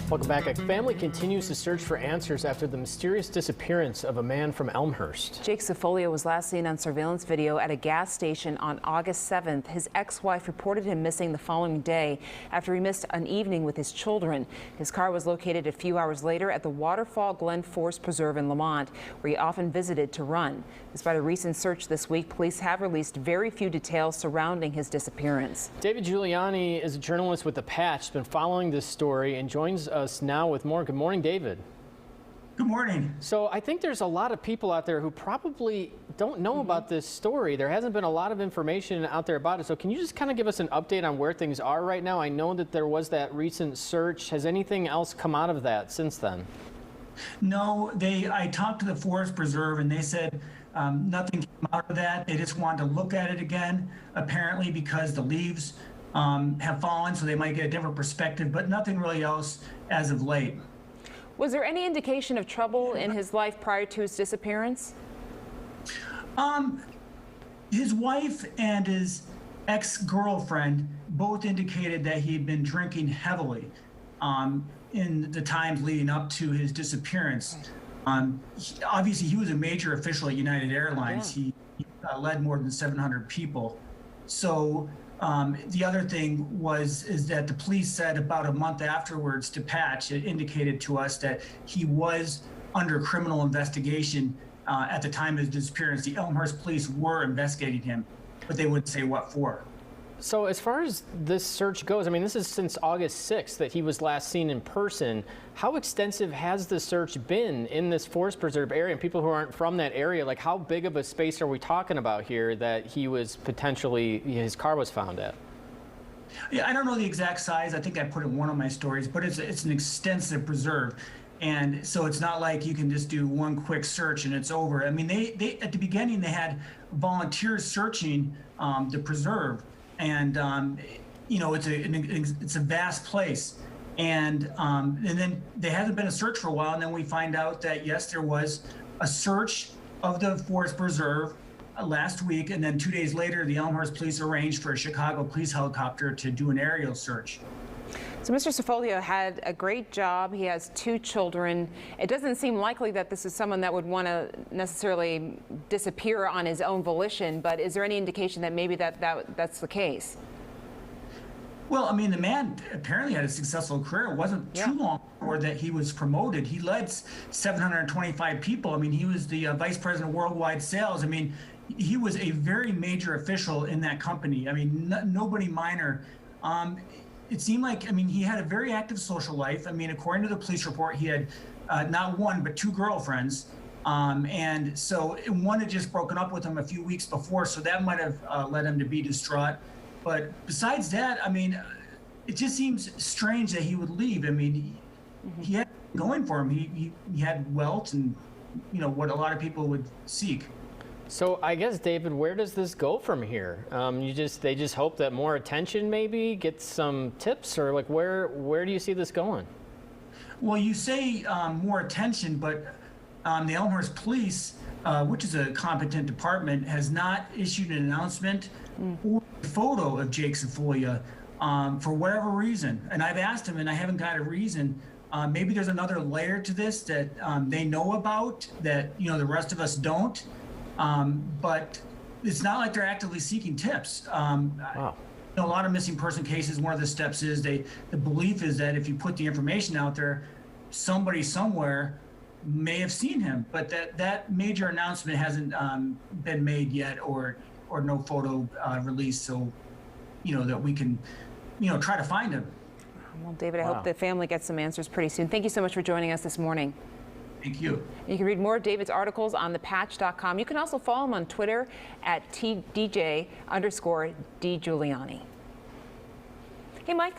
Welcome back. A family continues to search for answers after the mysterious disappearance of a man from Elmhurst. Jake Cifolio was last seen on surveillance video at a gas station on August 7th. His ex-wife reported him missing the following day after he missed an evening with his children. His car was located a few hours later at the Waterfall Glen Forest Preserve in Lamont, where he often visited to run. Despite a recent search this week, police have released very few details surrounding his disappearance. David Giuliani is a journalist with The Patch. He's been following this story and joins us now with more. Good morning, David. Good morning. So I think there's a lot of people out there who probably don't know about this story. There hasn't been a lot of information out there about it. So can you just kind of give us an update on where things are right now? I know that there was that recent search. Has anything else come out of that since then? No, I talked to the Forest Preserve and they said nothing came out of that. They just wanted to look at it again, apparently because the leaves have fallen, so they might get a different perspective, but nothing really else as of late. Was there any indication of trouble in his life prior to his disappearance? His wife and his ex-girlfriend both indicated that he'd been drinking heavily in the times leading up to his disappearance. Obviously, he was a major official at United Airlines. Yeah. He led more than 700 people. So the other thing is that the police said about a month afterwards to Patch, it indicated to us that he was under criminal investigation at the time of his disappearance. The Elmhurst police were investigating him, but they wouldn't say what for. So as far as this search goes, I mean, this is since August 6th that he was last seen in person. How extensive has the search been in this Forest Preserve area? And people who aren't from that area, like how big of a space are we talking about here that he was potentially, his car was found at? Yeah, I don't know the exact size. I think I put it in one of my stories, but it's an extensive preserve. And so it's not like you can just do one quick search and it's over. I mean, they at the beginning, they had volunteers searching the preserve. And you know, it's a vast place, and then there hasn't been a search for a while, and then we find out that yes, there was a search of the Forest Preserve last week, and then 2 days later, the Elmhurst police arranged for a Chicago police helicopter to do an aerial search. So Mr. Cifolio had a great job. He has 2 children. It doesn't seem likely that this is someone that would want to necessarily disappear on his own volition, but is there any indication that maybe that's the case? Well, I mean, the man apparently had a successful career. It wasn't too long before that he was promoted. He led 725 people. I mean, he was the vice president of worldwide sales. I mean, he was a very major official in that company. I mean, nobody minor. It seemed like, I mean, he had a very active social life. I mean, according to the police report, he had not one, but 2 girlfriends. And so one had just broken up with him a few weeks before, so that might have led him to be distraught. But besides that, I mean, it just seems strange that he would leave. I mean, he had going for him. He had wealth and, you know, what a lot of people would seek. So I guess, David, where does this go from here? They just hope that more attention maybe gets some tips, or like where do you see this going? Well, you say more attention, but the Elmhurst Police, which is a competent department, has not issued an announcement or a photo of Jake Cifolio for whatever reason. And I've asked him, and I haven't got a reason. Maybe there's another layer to this that they know about that, you know, the rest of us don't. But it's not like they're actively seeking tips. Wow. You know, a lot of missing person cases, one of the steps is the belief is that if you put the information out there, somebody somewhere may have seen him, but that major announcement hasn't been made yet, or no photo released, so you know that we can, you know, try to find him. Well, David, I hope the family gets some answers pretty soon. Thank you so much for joining us this morning. Thank you. You can read more of David's articles on thepatch.com. You can also follow him on Twitter at @DJ_DGiuliani. Hey, Mike.